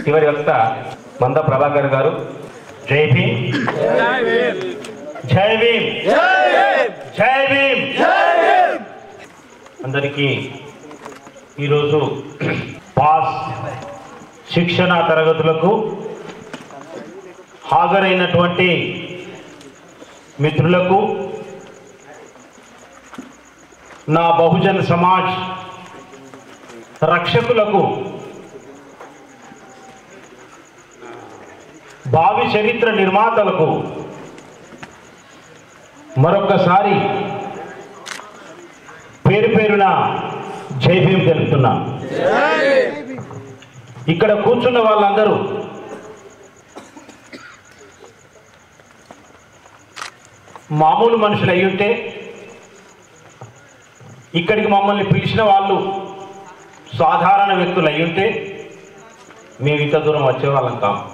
చివరి వక్త మంద ప్రభాకర్ గారు. జై భీమ్, జై భీమ్, జై భీమ్, జై భీమ్. అందరికీ ఈరోజు పాస్ శిక్షణ తరగతులకు హాజరైనటువంటి మిత్రులకు, నా బహుజన్ సమాజ్ రక్షకులకు, భావి చరిత్ర నిర్మాతలకు మరొకసారి పేరు పేరున జై భీమ్ తెలుపుతున్నా. ఇక్కడ కూర్చున్న వాళ్ళందరూ మామూలు మనుషులు అయ్యుంటే, ఇక్కడికి మమ్మల్ని పిలిచిన వాళ్ళు సాధారణ వ్యక్తులు అయ్యుంటే మేము ఇంత దూరం వచ్చేవాళ్ళం కాము.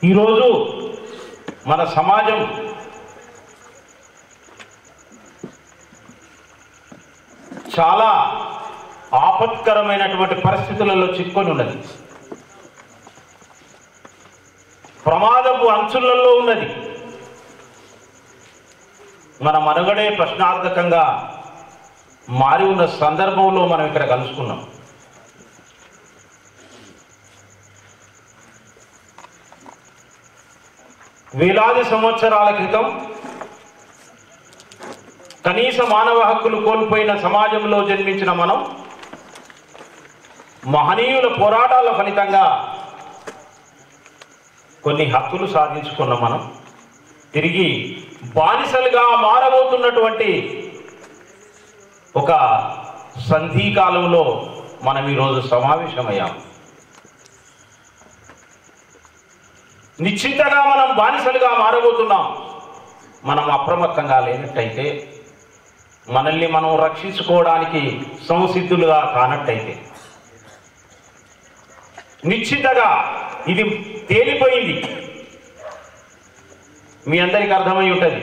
ఈరోజు మన సమాజం చాలా ఆపత్కరమైనటువంటి పరిస్థితులలో చిక్కుకొని ఉన్నది, ప్రమాదపు అంచులలో ఉన్నది. మన మనుగడే ప్రశ్నార్థకంగా మారి ఉన్న సందర్భంలో మనం ఇక్కడ కలుసుకున్నాం. వేలాది సంవత్సరాల క్రితం కనీస మానవ హక్కులు కోల్పోయిన సమాజంలో జన్మించిన మనం మహనీయుల పోరాటాల ఫలితంగా కొన్ని హక్కులు సాధించుకున్న మనం తిరిగి బానిసలుగా మారబోతున్నటువంటి ఒక సంధి కాలంలో మనం ఈరోజు సమావేశమయ్యాం. నిశ్చితంగా మనం బానిసలుగా మారబోతున్నాం. మనం అప్రమత్తంగా లేనట్టయితే, మనల్ని మనం రక్షించుకోవడానికి సంసిద్ధులుగా కానట్టయితే, నిశ్చితంగా ఇది తేలిపోయింది. మీ అందరికీ అర్థమై ఉంటుంది,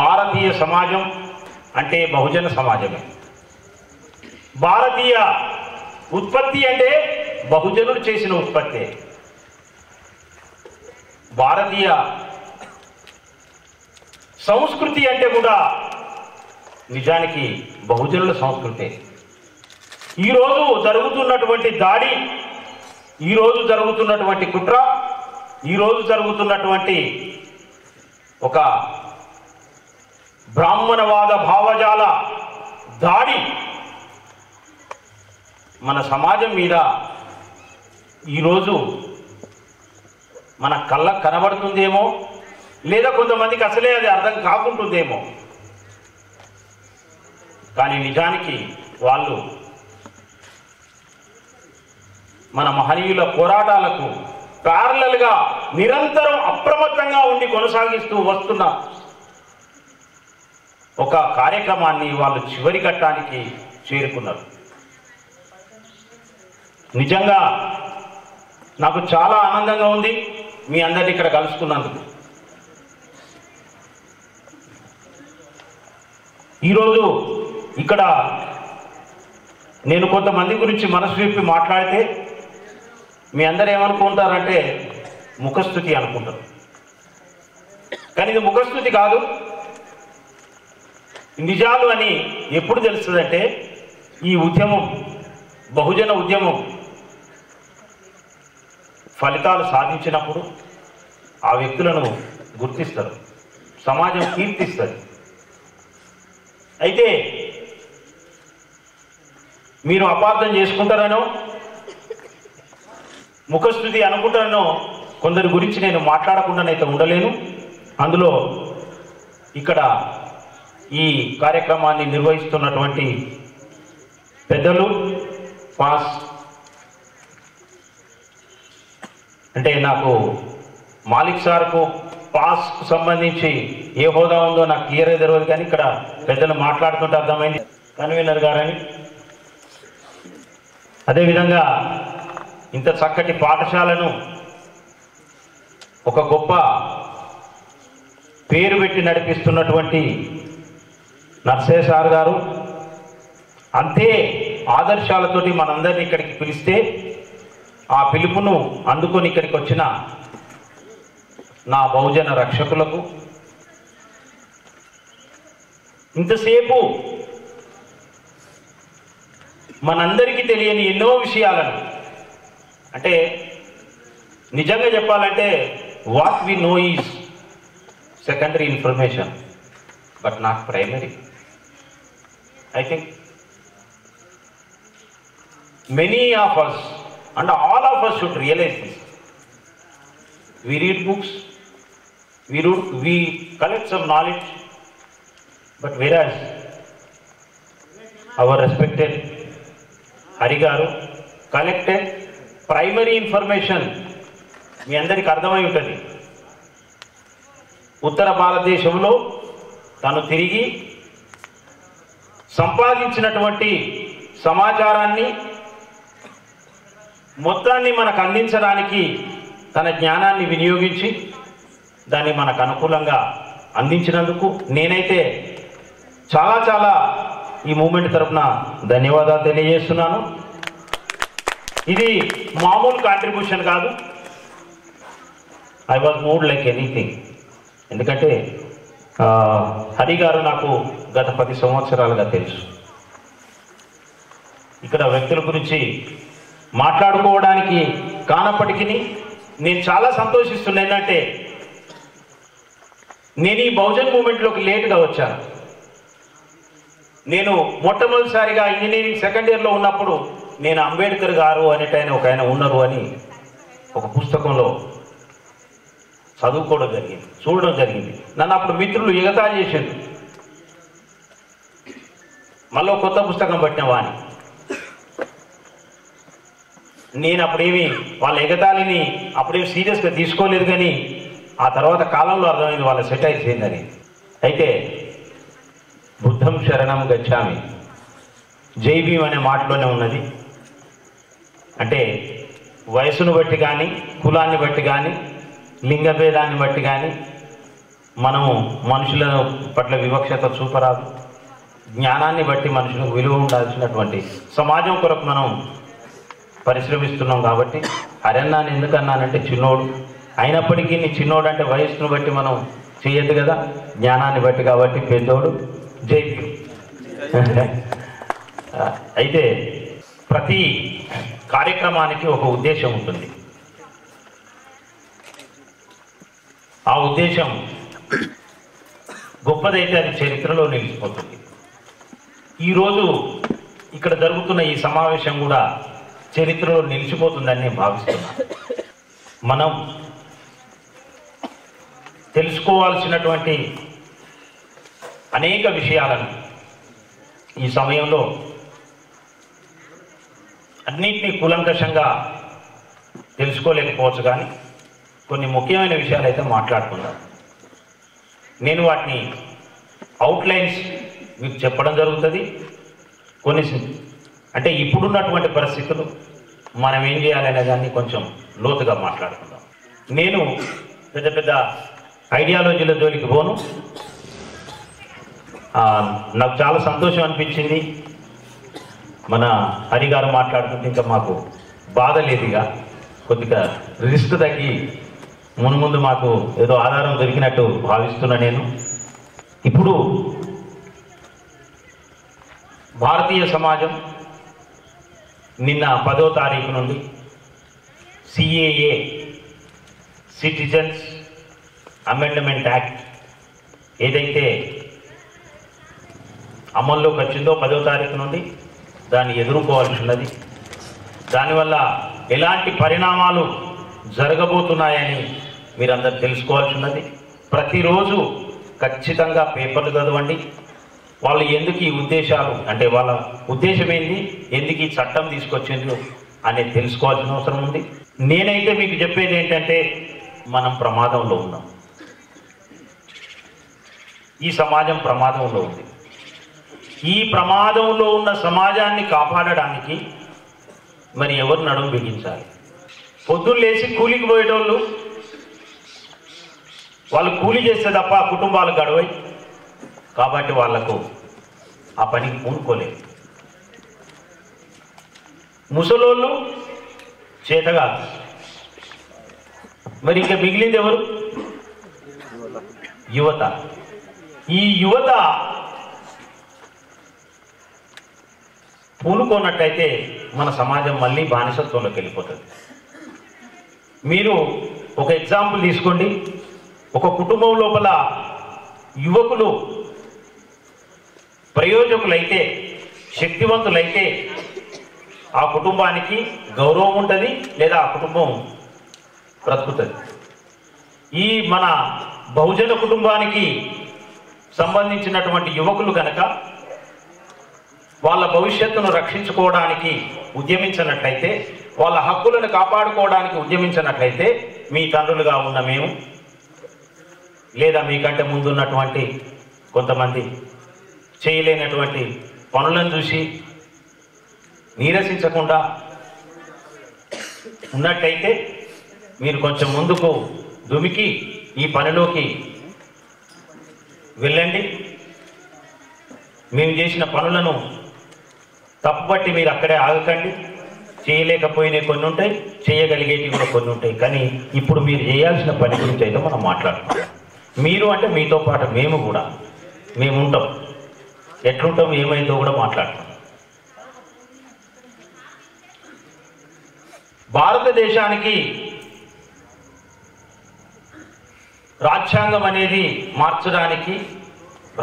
భారతీయ సమాజం అంటే బహుజన సమాజమే. భారతీయ ఉత్పత్తి అంటే బహుజనులు చేసిన ఉత్పత్తే. భారతీయ సంస్కృతి అంటే కూడా నిజానికి బహుజనుల సంస్కృతే. ఈరోజు జరుగుతున్నటువంటి దాడి, ఈరోజు జరుగుతున్నటువంటి కుట్ర, ఈరోజు జరుగుతున్నటువంటి ఒక బ్రాహ్మణవాద భావజాల దాడి మన సమాజం మీద ఈరోజు మన కళ్ళకు కనబడుతుందేమో, లేదా కొంతమందికి అసలే అది అర్థం కాకుంటుందేమో. కానీ నిజానికి వాళ్ళు మన మహనీయుల పోరాటాలకు ప్యారలల్గా నిరంతరం అప్రమత్తంగా ఉండి కొనసాగిస్తూ వస్తున్న ఒక కార్యక్రమాన్ని వాళ్ళు చివరి ఘట్టానికి చేరుకున్నారు. నిజంగా నాకు చాలా ఆనందంగా ఉంది మీ అందరినీ ఇక్కడ కలుసుకున్నందుకు. ఈరోజు ఇక్కడ నేను కొంతమంది గురించి మనసు విప్పి మాట్లాడితే మీ అందరూ ఏమనుకుంటారంటే ముఖస్తుతి అనుకుంటారు. కానీ ఇది ముఖస్తుతి కాదు, నిజాలు అని ఎప్పుడు తెలుస్తుందంటే, ఈ ఉద్యమం, బహుజన ఉద్యమం ఫలితాలు సాధించినప్పుడు ఆ వ్యక్తులను గుర్తిస్తారు, సమాజం కీర్తిస్తుంది. అయితే మీరు అపార్థం చేసుకుంటారనో, ముఖస్తుతి అనుకుంటారనో కొందరి గురించి నేను మాట్లాడకుండానైతే ఉండలేను. అందులో ఇక్కడ ఈ కార్యక్రమాన్ని నిర్వహిస్తున్నటువంటి పెద్దలు, పాస్ అంటే నాకు మాలిక్ సార్కు పాస్కు సంబంధించి ఏ హోదా ఉందో నాకు క్లియర్గా తెలియదు, కానీ ఇక్కడ పెద్దలు మాట్లాడుతుంటే అర్థమైంది కన్వీనర్ గారని. అదేవిధంగా ఇంత చక్కటి పాఠశాలను ఒక గొప్ప పేరు పెట్టి నడిపిస్తున్నటువంటి నర్సయ్య సార్ గారు, అంతే ఆదర్శాలతోటి మనందరినీ ఇక్కడికి పిలిస్తే ఆ పిలుపును అందుకొని ఇక్కడికి వచ్చిన నా బహుజన రక్షకులకు, ఇంతసేపు మనందరికీ తెలియని ఎన్నో విషయాలను, అంటే నిజంగా చెప్పాలంటే what we know is secondary information but not primary. I think many of us and all of us should realize this. We read books, we collect some knowledge, but whereas our respected Hari garu collected primary information, మీ అందరికి అర్థమై ఉంటుంది. ఉత్తర భారతదేశంలో తను తిరిగి సంపాదించినటువంటి సమాచారాన్ని మొత్తాన్ని మనకు అందించడానికి తన జ్ఞానాన్ని వినియోగించి దాన్ని మనకు అనుకూలంగా అందించినందుకు నేనైతే చాలా చాలా ఈ మూమెంట్ తరఫున ధన్యవాదాలు తెలియజేస్తున్నాను. ఇది మామూలు కాంట్రిబ్యూషన్ కాదు. I was mood like anything. ఎందుకంటే హరి గారు నాకు గత 10 సంవత్సరాలుగా తెలుసు. ఇక్కడ వ్యక్తుల గురించి మాట్లాడుకోవడానికి కానప్పటికీ నేను చాలా సంతోషిస్తున్నా. ఏంటంటే నేను ఈ బహుజన్ మూమెంట్లోకి లేటుగా వచ్చాను. నేను మొట్టమొదటిసారిగా ఇంజనీరింగ్ సెకండ్ ఇయర్లో ఉన్నప్పుడు నేను అంబేద్కర్ గారు అనేటైన ఒక ఆయన ఉన్నారు అని ఒక పుస్తకంలో చదువుకోవడం జరిగింది, చూడడం జరిగింది. నన్ను అప్పుడు మిత్రులు ఎగతాళి చేసిండు, మళ్ళీ కొత్త పుస్తకం పట్టినవా అని. నేను అప్పుడేమి వాళ్ళ ఎగతాళిని అప్పుడేమి సీరియస్గా తీసుకోలేదు, కానీ ఆ తర్వాత కాలంలో అర్థమైంది వాళ్ళ సెటైర్ చేయిందని. అయితే బుద్ధం శరణం గచ్చామి, జై భీమ్ అనే మాటలోనే ఉన్నది. అంటే వయసును బట్టి కానీ, కులాన్ని బట్టి కానీ, లింగ భేదాన్ని బట్టి కానీ మనము మనుషుల పట్ల వివక్షత చూపరాదు. జ్ఞానాన్ని బట్టి మనుషులకు విలువ ఉండాల్సినటువంటి సమాజం కొరకు మనం పరిశ్రమిస్తున్నాం. కాబట్టి హరన్నాను ఎందుకన్నానంటే చిన్నోడు అయినప్పటికీ నీ చిన్నోడు అంటే వయస్సును బట్టి మనం చేయొద్దు కదా, జ్ఞానాన్ని బట్టి. కాబట్టి పెద్దోడు జై భీమ్. అయితే ప్రతి కార్యక్రమానికి ఒక ఉద్దేశం ఉంటుంది. ఆ ఉద్దేశం గొప్పదైతే అది చరిత్రలో నిలిచిపోతుంది. ఈరోజు ఇక్కడ జరుగుతున్న ఈ సమావేశం కూడా చరిత్రలో నిలిచిపోతుందని నేను భావిస్తున్నాను. మనం తెలుసుకోవాల్సినటువంటి అనేక విషయాలను ఈ సమయంలో అన్నింటినీ కూలంకషంగా తెలుసుకోలేకపోవచ్చు, కానీ కొన్ని ముఖ్యమైన విషయాలు అయితే మాట్లాడుకుందాం. నేను వాటిని అవుట్లైన్స్ మీకు చెప్పడం జరుగుతుంది. కొన్ని అంటే ఇప్పుడున్నటువంటి పరిస్థితులు మనం ఏం చేయాలనే దాన్ని కొంచెం లోతుగా మాట్లాడుకుందాం. నేను పెద్ద పెద్ద ఐడియాలజీల జోలికి పోను. నాకు చాలా సంతోషం అనిపించింది మన హరి గారు మాట్లాడుతుంటే. ఇంకా మాకు బాధ లేదుగా, కొద్దిగా రిస్క్ తగ్గి ముందు మాకు ఏదో ఆధారం దొరికినట్టు భావిస్తున్నా. నేను ఇప్పుడు భారతీయ సమాజం నిన్న 10వ తారీఖు నుండి సిఏఏ సిటిజన్స్ అమెండ్మెంట్ యాక్ట్ ఏదైతే అమల్లోకి వచ్చిందో 10వ తారీఖు నుండి దాన్ని ఎదుర్కోవాల్సి ఉన్నది. దానివల్ల ఎలాంటి పరిణామాలు జరగబోతున్నాయని మీరందరూ తెలుసుకోవాల్సి ఉన్నది. ప్రతిరోజు ఖచ్చితంగా పేపర్లు చదవండి. వాళ్ళు ఎందుకు ఈ ఉద్దేశాలు, అంటే వాళ్ళ ఉద్దేశం ఏంటి, ఎందుకు ఈ చట్టం తీసుకొచ్చిండ్రు అనేది తెలుసుకోవాల్సిన అవసరం ఉంది. నేనైతే మీకు చెప్పేది ఏంటంటే మనం ప్రమాదంలో ఉన్నాం. ఈ సమాజం ప్రమాదంలో ఉంది. ఈ ప్రమాదంలో ఉన్న సమాజాన్ని కాపాడడానికి మరి ఎవరు నడుము బిగించాలి? పొద్దున్న లేచి కూలికి పోయేటోళ్ళు వాళ్ళు కూలి చేస్తే తప్ప కుటుంబాలు గడవై, కాబట్టి వాళ్లకు ఆ పనికి పూనుకోలేదు. ముసలోళ్ళు చేతగా. మరి ఇంకా మిగిలింది ఎవరు? యువత. ఈ యువత పూనుకోనట్టయితే మన సమాజం మళ్ళీ బానిసత్వంలోకి వెళ్ళిపోతుంది. మీరు ఒక ఎగ్జాంపుల్ తీసుకోండి. ఒక కుటుంబం లోపల యువకులు ప్రయోజకులైతే, శక్తివంతులైతే ఆ కుటుంబానికి గౌరవం ఉంటుంది, లేదా ఆ కుటుంబం బ్రతుకుతుంది. ఈ మన బహుజన కుటుంబానికి సంబంధించినటువంటి యువకులు కనుక వాళ్ళ భవిష్యత్తును రక్షించుకోవడానికి ఉద్యమించినట్లయితే, వాళ్ళ హక్కులను కాపాడుకోవడానికి ఉద్యమించినట్లయితే, మీ తండ్రులుగా ఉన్న మేము, లేదా మీకంటే ముందున్నటువంటి కొంతమంది చేయలేనటువంటి పనులను చూసి నీరసించకుండా ఉన్నట్టయితే మీరు కొంచెం ముందుకు దుమికి ఈ పనిలోకి వెళ్ళండి. మేము చేసిన పనులను తప్పుపట్టి మీరు అక్కడే ఆగకండి. చేయలేకపోయినవి కొన్ని ఉంటాయి, చేయగలిగేవి కూడా కొన్ని ఉంటాయి. కానీ ఇప్పుడు మీరు చేయాల్సిన పని గురించి అయితే మనం మాట్లాడుతాం. మీరు అంటే మీతో పాటు మేము కూడా, మేము ఉంటాం. ఎట్లుంటాం, ఏమైందో కూడా మాట్లాడతాం. భారతదేశానికి రాజ్యాంగం అనేది మార్చడానికి,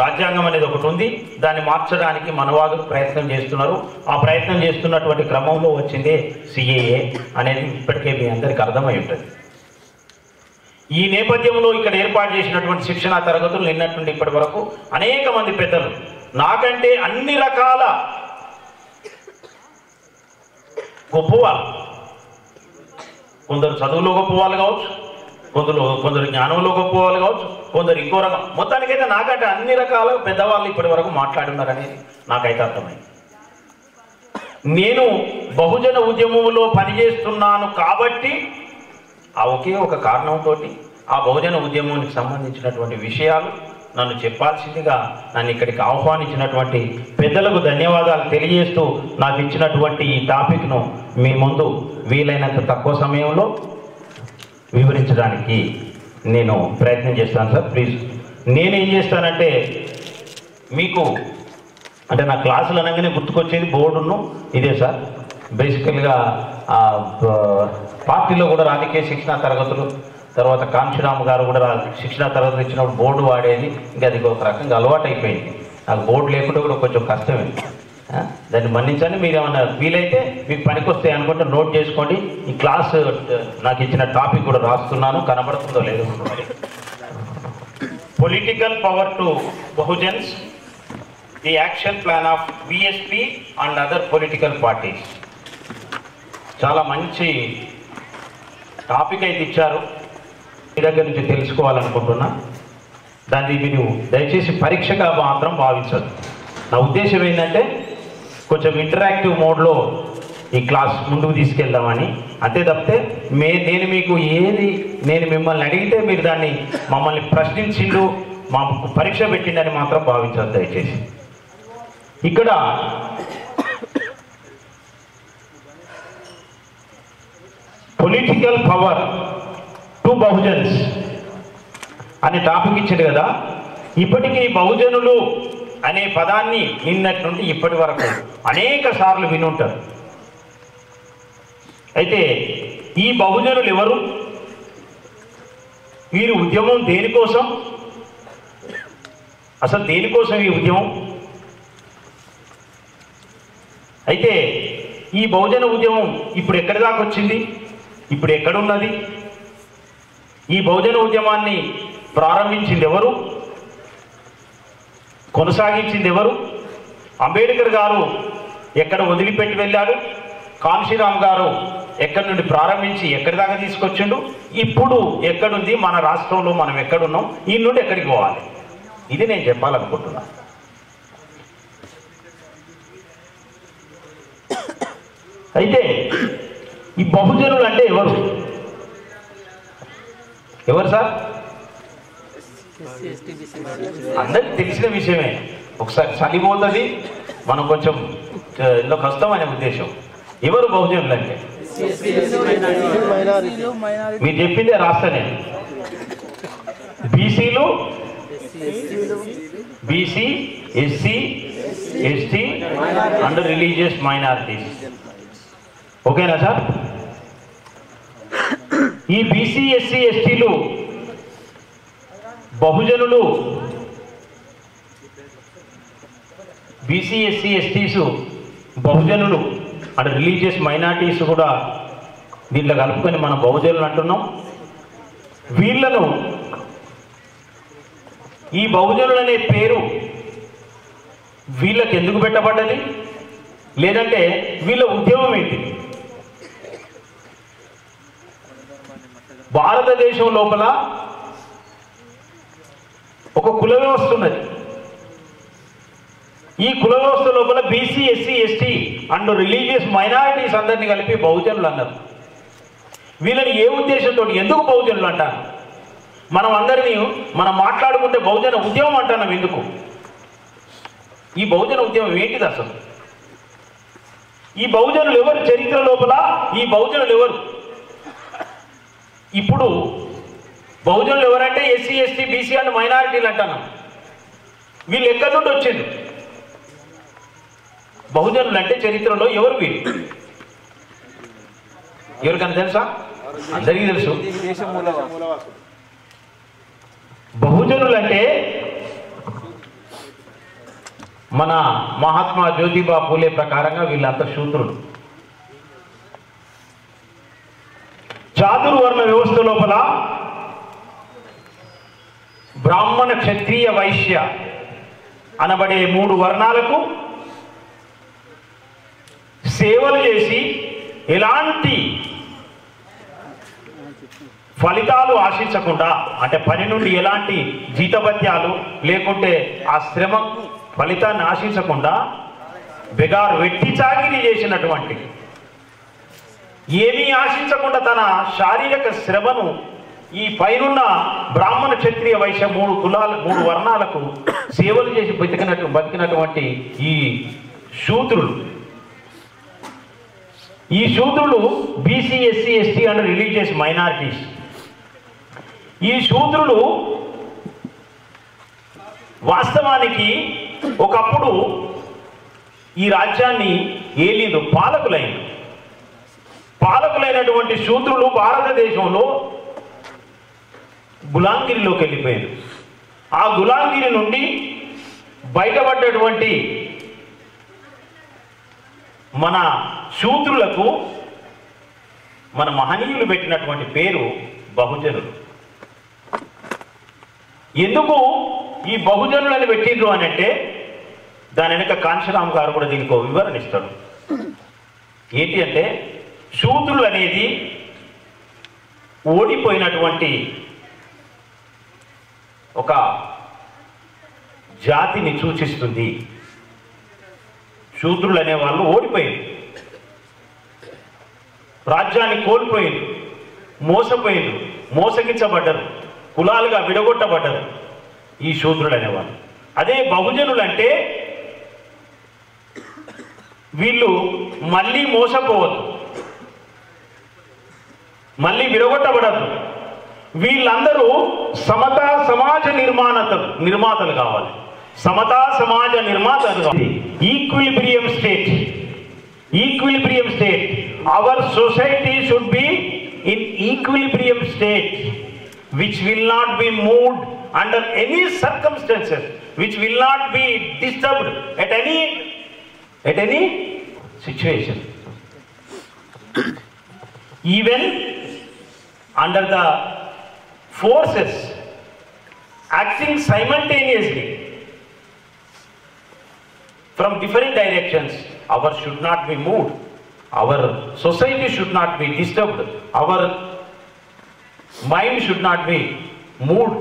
రాజ్యాంగం అనేది ఒకటి ఉంది, దాన్ని మార్చడానికి మనవాదులు ప్రయత్నం చేస్తున్నారు. ఆ ప్రయత్నం చేస్తున్నటువంటి క్రమంలో వచ్చిందే సిఏఏ అనేది ఇప్పటికే మీ అందరికీ అర్థమై ఉంటుంది. ఈ నేపథ్యంలో ఇక్కడ ఏర్పాటు చేసినటువంటి శిక్షణా తరగతులు నిన్నటి నుండి ఇప్పటి వరకు అనేక మంది పెద్దలు నాకంటే అన్ని రకాల గొప్పవాళ్ళు, కొందరు చదువులో గొప్పవాళ్ళు కావచ్చు, కొందరు జ్ఞానంలో గొప్పవాళ్ళు కావచ్చు, కొందరు ఇంకో రకం, మొత్తానికైతే నాకంటే అన్ని రకాల పెద్దవాళ్ళు ఇప్పటి వరకు మాట్లాడున్నారనేది నాకైతే అర్థమైంది. నేను బహుజన ఉద్యమంలో పనిచేస్తున్నాను కాబట్టి ఆ ఒకే ఒక కారణంతో ఆ బహుజన ఉద్యమానికి సంబంధించినటువంటి విషయాలు నన్ను చెప్పాల్సిందిగా నన్ను ఇక్కడికి ఆహ్వానించినటువంటి పెద్దలకు ధన్యవాదాలు తెలియజేస్తూ నాకు ఇచ్చినటువంటి ఈ టాపిక్ను మీ ముందు వీలైనంత తక్కువ సమయంలో వివరించడానికి నేను ప్రయత్నం చేస్తాను సార్. ప్లీజ్. నేనేం చేస్తానంటే, మీకు అంటే నా క్లాసులు అనగానే గుర్తుకొచ్చేది బోర్డును ఇదే సార్. బేసికల్గా పార్టీలో కూడా రాజకీయ శిక్షణా తరగతులు, తర్వాత కాంశీరామ్ గారు కూడా శిక్షణా తరగతులు ఇచ్చినప్పుడు బోర్డు వాడేది. ఇంకా అది ఒక రకంగా అలవాటు అయిపోయింది. నాకు బోర్డు లేకుండా కూడా కొంచెం కష్టమే. దాన్ని మన్నించండి. మీరు ఏమన్నా వీలైతే మీకు పనికొస్తాయి అనుకుంటే నోట్ చేసుకోండి. ఈ క్లాస్ నాకు ఇచ్చిన టాపిక్ కూడా రాస్తున్నాను, కనబడుతుందో లేదో. Political power to Bahujans, the action plan of BSP and other political parties. చాలా మంచి టాపిక్ అయితే ఇచ్చారు. మీ దగ్గర నుంచి తెలుసుకోవాలనుకుంటున్నా. దాన్ని మీరు దయచేసి పరీక్షగా మాత్రం భావించదు. నా ఉద్దేశం ఏంటంటే కొంచెం ఇంటరాక్టివ్ మోడ్లో ఈ క్లాస్ ముందుకు తీసుకెళ్దామని, అంతే తప్పితే నేను మీకు నేను మిమ్మల్ని అడిగితే మీరు దాన్ని మమ్మల్ని ప్రశ్నించిండు, మాకు పరీక్ష పెట్టిండని మాత్రం భావించదు దయచేసి. ఇక్కడ పొలిటికల్ పవర్ టు బహుజన్స్ అనే టాపిక్ ఇచ్చాడు కదా. ఇప్పటికీ బహుజనులు అనే పదాన్ని నిన్నటి నుండి ఇప్పటి వరకు అనేక సార్లు వినుంటారు. అయితే ఈ బహుజనులు ఎవరు? వీరి ఉద్యమం దేనికోసం? అసలు దేనికోసం ఈ ఉద్యమం? అయితే ఈ బహుజన ఉద్యమం ఇప్పుడు ఎక్కడి దాకా వచ్చింది? ఇప్పుడు ఎక్కడున్నది? ఈ బహుజన ఉద్యమాన్ని ప్రారంభించింది ఎవరు? కొనసాగించింది ఎవరు? అంబేద్కర్ గారు ఎక్కడ వదిలిపెట్టి వెళ్ళాడు? కాంశీరామ్ గారు ఎక్కడి నుండి ప్రారంభించి ఎక్కడి దాకా తీసుకొచ్చిండు? ఇప్పుడు ఎక్కడుంది మన రాష్ట్రంలో? మనం ఎక్కడున్నాం? ఈ నుండి ఎక్కడికి పోవాలి? ఇది నేను చెప్పాలనుకుంటున్నా. అయితే ఈ బహుజనులు అంటే ఎవరు? ఎవరు సార్? అందరికి తెలిసిన విషయమే. ఒకసారి చలిపోతుంది, మనం కొంచెం ఇందులో కష్టం అనే ఉద్దేశం. ఎవరు బహుజనులు అంటే? మీరు చెప్పిందే రాస్తా నేను. బీసీలు, BC, SC, ST and religious minorities. ఓకేనా సార్? ఈ బీసీ, ఎస్సీ, ఎస్టీలు బహుజనులు, బీసీ, ఎస్సీ, ఎస్టీస్ బహుజనులు అండ్ రిలీజియస్ మైనారిటీస్ కూడా దీంట్లో కలుపుకొని మనం బహుజనులు అంటున్నాం. వీళ్ళను, ఈ బహుజనులు అనే పేరు వీళ్ళకి ఎందుకు పెట్టబడ్డది, లేదంటే వీళ్ళ ఉద్యమం ఏంటి? భారతదేశం లోపల ఒక కుల వ్యవస్థ ఉన్నది. ఈ కుల వ్యవస్థ లోపల BC, SC, ST and religious minorities అందరినీ కలిపి బహుజనులు అన్నారు. వీళ్ళని ఏ ఉద్దేశంతో, ఎందుకు బహుజనులు అంటారు? మనం అందరినీ మనం మాట్లాడుకుంటే బహుజన ఉద్యమం అంటున్నాం. ఎందుకు ఈ బహుజన ఉద్యమం ఏంటిది అసలు? ఈ బహుజనులు ఎవరు? చరిత్ర లోపల ఈ బహుజనులు ఎవరు? ఇప్పుడు బహుజనులు ఎవరంటే ఎస్సీ, ఎస్టీ, బీసీ అండ్ మైనారిటీలు అంటున్నాం. వీళ్ళు ఎక్కడి నుండి వచ్చిండ్రు? బహుజనులు అంటే చరిత్రలో ఎవరు వీళ్ళు? ఎవరికైనా తెలుసా? అందరికీ తెలుసు. బహుజనులు అంటే మన మహాత్మా జ్యోతిబా పూలే ప్రకారంగా వీళ్ళంతా శూద్రులు. చాతుర్వర్ణ వ్యవస్థ లోపల బ్రాహ్మణ, క్షత్రియ, వైశ్య అనబడే 3 వర్ణాలకు సేవలు చేసి ఎలాంటి ఫలితాలు ఆశించకుండా, అంటే పని నుండి ఎలాంటి జీతభత్యాలు లేకుంటే ఆ శ్రమ ఫలితాన్ని ఆశించకుండా బెగారు వెట్టి చాకిరీ చేసినటువంటి, ఏమీ ఆశించకుండా తన శారీరక శ్రమను ఈ పైనున్న బ్రాహ్మణ, క్షత్రియ, వైశ్య 3 వర్ణాలకు సేవలు చేసి బతికినటువంటి ఈ శూద్రులు, ఈ శూద్రులు BC, SC, ST and religious minorities. ఈ శూద్రులు వాస్తవానికి ఒకప్పుడు ఈ రాజ్యాన్ని ఏలిండ్రు, పాలకులైనటువంటి శూద్రులు భారతదేశంలో గులాంగిరిలోకి వెళ్ళిపోయారు. ఆ గులాంగిరి నుండి బయటపడ్డటువంటి మన శూద్రులకు మన మహనీయులు పెట్టినటువంటి పేరు బహుజనులు. ఎందుకు ఈ బహుజనులని పెట్టిండ్రు అని అంటే దాని వెనక కాంశీరామ్ గారు కూడా దీనికి వివరణ ఇస్తాడు. ఏంటి అంటే, శూద్రులు అనేది ఓడిపోయినటువంటి ఒక జాతిని సూచిస్తుంది. శూద్రులు అనే వాళ్ళు ఓడిపోయింది, రాజ్యాన్ని కోల్పోయింది, మోసపోయింది, మోసగించబడ్డారు, కులాలుగా విడగొట్టబడ్డారు ఈ శూద్రులు అనేవాళ్ళు. అదే బహుజనులు అంటే వీళ్ళు మళ్ళీ మోసపోవద్దు, మళ్ళీ విడగొట్టబడద్దు. వీళ్ళందరూ సమతా సమాజ నిర్మాతలు కావాలి. సమతా సమాజ నిర్మాతలు కావాలి. Equilibrium state. Hour society should be in equilibrium state which will not be moved under any circumstances, which will not be disturbed at any situation, even under the forces acting simultaneously from different directions. Our should not be moved, our society should not be disturbed, our mind should not be moved.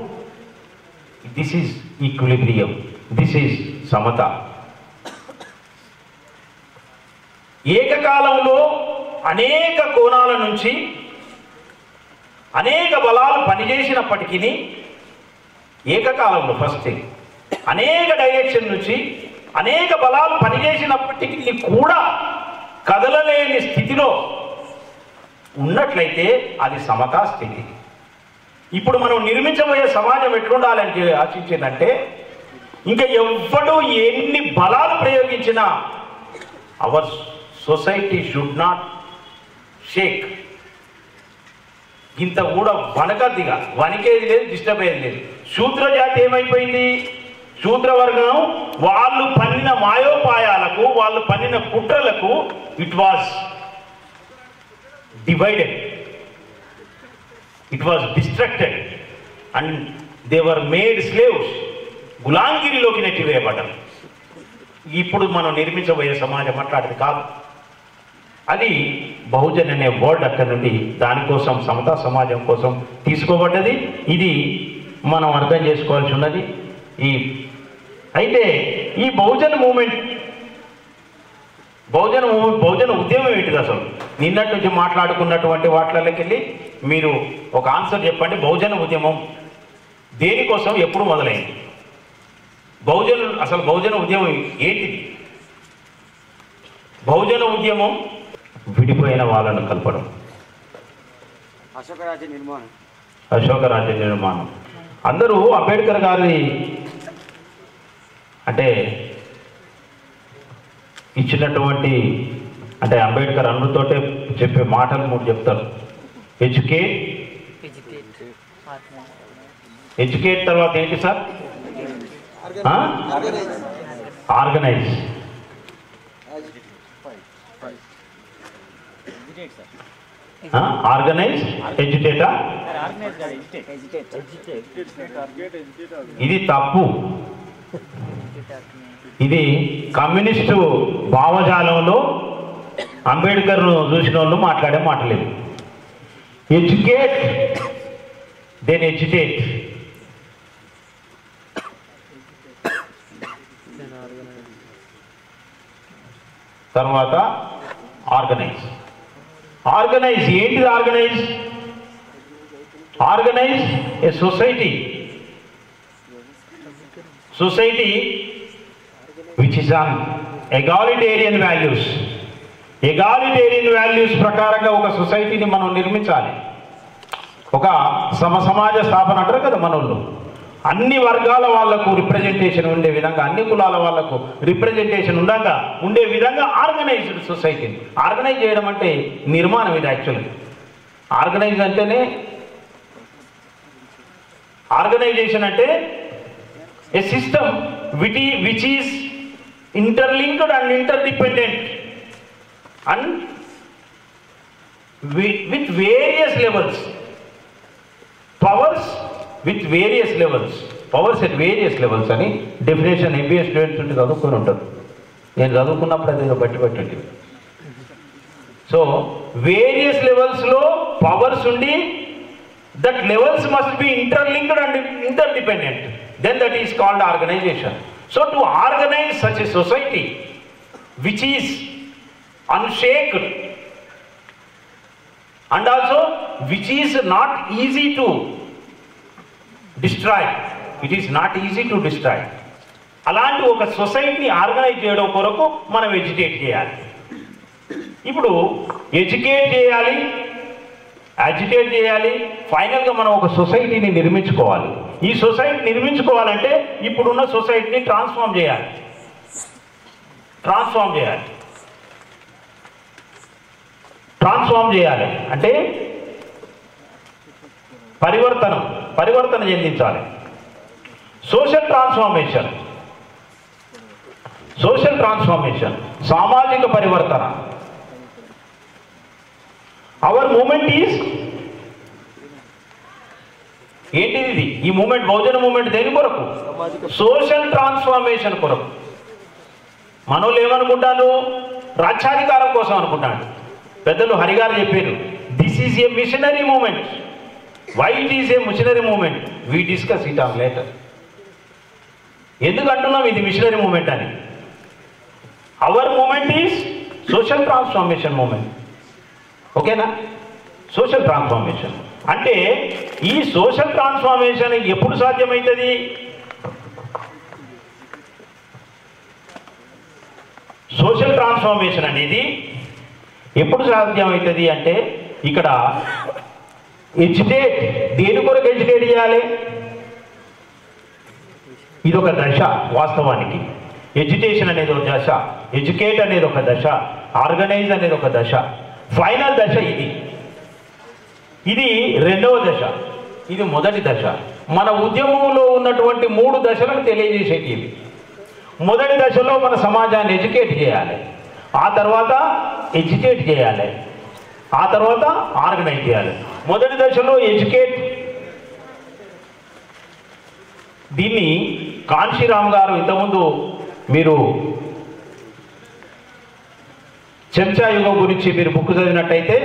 This is equilibrium, this is samata. ఏకకాలంలో అనేక కోణాల నుంచి అనేక బలాలు పనిచేసినప్పటికీ, ఏకకాలంలో first thing అనేక direction నుంచి అనేక బలాలు పనిచేసినప్పటికీ కూడా కదలలేని స్థితిలో ఉన్నట్లయితే అది సమతా స్థితి. ఇప్పుడు మనం నిర్మించబోయే సమాజం ఎట్లుండాలని ఆశించిందంటే, ఇంకా ఎవ్వడు ఎన్ని బలాలు ప్రయోగించినా our society should not shake. ఇంత కూడా వనకద్దిగా, వణికేది లేదు, డిస్టర్బ్ అయ్యేది లేదు. శూద్ర జాతి ఏమైపోయింది? శూద్రవర్గం వాళ్ళు పన్నిన మాయోపాయాలకు, వాళ్ళు పన్నిన కుట్రలకు it was divided, it was destructed and they were made slaves. గులాంగిరిలోకి నెట్టివేయబడ్డారు. ఇప్పుడు మనం నిర్మించబోయే సమాజం అట్లాంటిది కాదు. అది బహుజన్ అనే వర్డ్ అక్కడి నుండి దానికోసం, సమతా సమాజం కోసం తీసుకోబడ్డది. ఇది మనం అర్థం చేసుకోవాల్సి ఉన్నది. అయితే ఈ బహుజన్ మూమెంట్, బహుజన ఉద్యమం ఏంటిది అసలు? నిన్నటి నుంచి మాట్లాడుకున్నటువంటి వాటిలోకి వెళ్ళి మీరు ఒక ఆన్సర్ చెప్పండి. బహుజన ఉద్యమం దేనికోసం, ఎప్పుడు మొదలైంది? అసలు బహుజన ఉద్యమం ఏంటిది? బహుజన ఉద్యమం విడిపోయిన వాళ్ళను కలపడం, అశోక రాజ్య నిర్మాణం. అందరూ అంబేద్కర్ గారి అంటే ఇచ్చినటువంటి, అంటే అంబేద్కర్ అన్నతోటే చెప్పే మాటలు మూడు చెప్తారు. ఎడ్యుకేట్ తర్వాత ఏంటి సార్? ఆర్గనైజ్. ఆర్గనైజ్, ఎడ్యుకేటా? ఇది తప్పు. ఇది కమ్యూనిస్టు భావజాలంలో అంబేద్కర్ను చూసిన వాళ్ళు మాట్లాడే మాటలేదు. Educate then educate. తర్వాత ఆర్గనైజ్. ఆర్గనైజ్ ఏంటిది? Organise a society which is on egalitarian values. Egalitarian values ప్రకారంగా ఒక సొసైటీని మనం నిర్మించాలి. ఒక సమాజ స్థాపన అంటారు కదా మనోళ్ళు. అన్ని వర్గాల వాళ్లకు రిప్రజెంటేషన్ ఉండే విధంగా, అన్ని కులాల వాళ్లకు రిప్రజెంటేషన్ ఉండే విధంగా ఆర్గనైజ్డ్ సొసైటీని ఆర్గనైజ్ చేయడం అంటే నిర్మాణం. ఇది యాక్చువల్లీ ఆర్గనైజ్ అంటేనే, ఆర్గనైజేషన్ అంటే ఏ system which is interlinked and interdependent and with various levels, powers with various levels, powers at various levels అని డెఫినేషన్ ఎంబీఏ స్టూడెంట్స్ ఉంటే చదువుకొని ఉంటారు. నేను చదువుకున్నప్పుడు అది బట్టి. సో వేరియస్ లెవెల్స్లో పవర్స్ ఉండి, that levels must be interlinked and interdependent, then that is called organization. So to organize such a society which is unshaked and also which is not easy to destroy, it is not easy to destroy, అలాంటి ఒక సొసైటీని organise చేయడం కొరకు మనం educate చేయాలి. ఇప్పుడు educate చేయాలి, agitate చేయాలి, ఫైనల్గా మనం ఒక సొసైటీని నిర్మించుకోవాలి. ఈ సొసైటీ నిర్మించుకోవాలంటే ఇప్పుడున్న సొసైటీని ట్రాన్స్ఫార్మ్ చేయాలి. ట్రాన్స్ఫార్మ్ చేయాలి అంటే పరివర్తన చెందించాలి. సోషల్ ట్రాన్స్ఫార్మేషన్, సామాజిక పరివర్తన. అవర్ మూమెంట్ ఈజ్ ఏంటిది? ఈ మూమెంట్, బహుజన మూమెంట్ దేని కొరకు? సోషల్ ట్రాన్స్ఫార్మేషన్ కొరకు. మనోళ్ళు ఏమనుకుంటారు? రాజ్యాధికారం కోసం అనుకుంటాడు. పెద్దలు హరిగారు చెప్పారు, this is a missionary movement. Why it is a missionary movement? We discuss it on later. ఎందుకు అంటున్నాం ఇది మిషనరీ మూమెంట్ అని? Our movement is social transformation movement. ఓకేనా? సోషల్ ట్రాన్స్ఫార్మేషన్ అంటే ఈ సోషల్ ట్రాన్స్ఫార్మేషన్ ఎప్పుడు సాధ్యమవుతుంది? సోషల్ ట్రాన్స్ఫార్మేషన్ అనేది ఎప్పుడు సాధ్యమవుతుంది అంటే ఇక్కడ ఎడ్యుకేట్, దేని కొరకు ఎడ్యుకేట్ చేయాలి? ఇది ఒక దశ. వాస్తవానికి ఎడ్యుకేషన్ అనేది ఒక దశ, ఎడ్యుకేట్ అనేది ఒక దశ, ఆర్గనైజ్ అనేది ఒక దశ, ఫైనల్ దశ ఇది. ఇది రెండవ దశ, ఇది మొదటి దశ. మన ఉద్యమంలో ఉన్నటువంటి 3 దశలను తెలియజేసేవి. మొదటి దశలో మన సమాజాన్ని ఎడ్యుకేట్ చేయాలి, ఆ తర్వాత ఎడ్యుకేట్ చేయాలి, ఆ తర్వాత ఆర్గనైజ్ చేయాలి. మొదటి దశలో ఎడ్యుకేట్, దీన్ని కాన్షీరామ్ గారు ఇంతకుముందు మీరు చర్చా యుగం గురించి మీరు బుక్ చదివినట్టయితే,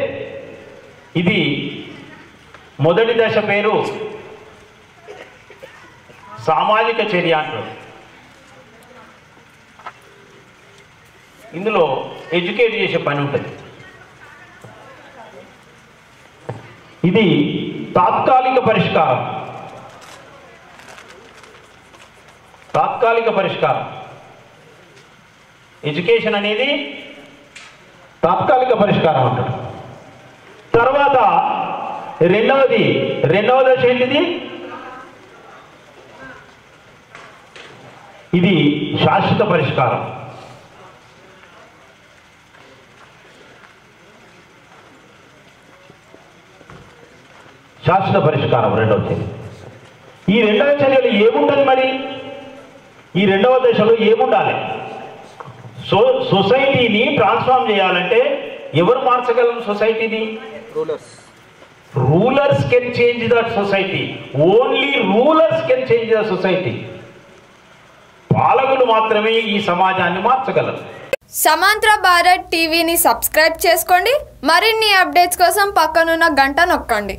ఇది మొదటి దశ పేరు సామాజిక చర్య అంటారు. ఇందులో ఎడ్యుకేట్ చేసే పని ఉంటుంది. ఇది తాత్కాలిక పరిష్కారం. తాత్కాలిక పరిష్కారం, ఎడ్యుకేషన్ అనేది తాత్కాలిక పరిష్కారం అంటాడు. తర్వాత రెండవ దశ ఏంటిది? ఇది శాశ్వత పరిష్కారం. శాశ్వత పరిష్కారం రెండవది. ఈ రెండవ చర్యలు ఏముంటుంది మరి? ఈ రెండవ దశలో ఏముండాలి? సొసైటీని ట్రాన్స్ఫార్మ్ చేయాలంటే ఎవరు మార్చగలరు సొసైటీని? Rulers can change that society. Only rulers can change the society. పాలకులు మాత్రమే ఈ సమాజాన్ని మార్చగలరు. సమాంతర భారత్ టీవీని సబ్స్క్రైబ్ చేసుకోండి. మరిన్ని అప్డేట్స్ కోసం పక్కనున్న గంట నొక్కండి.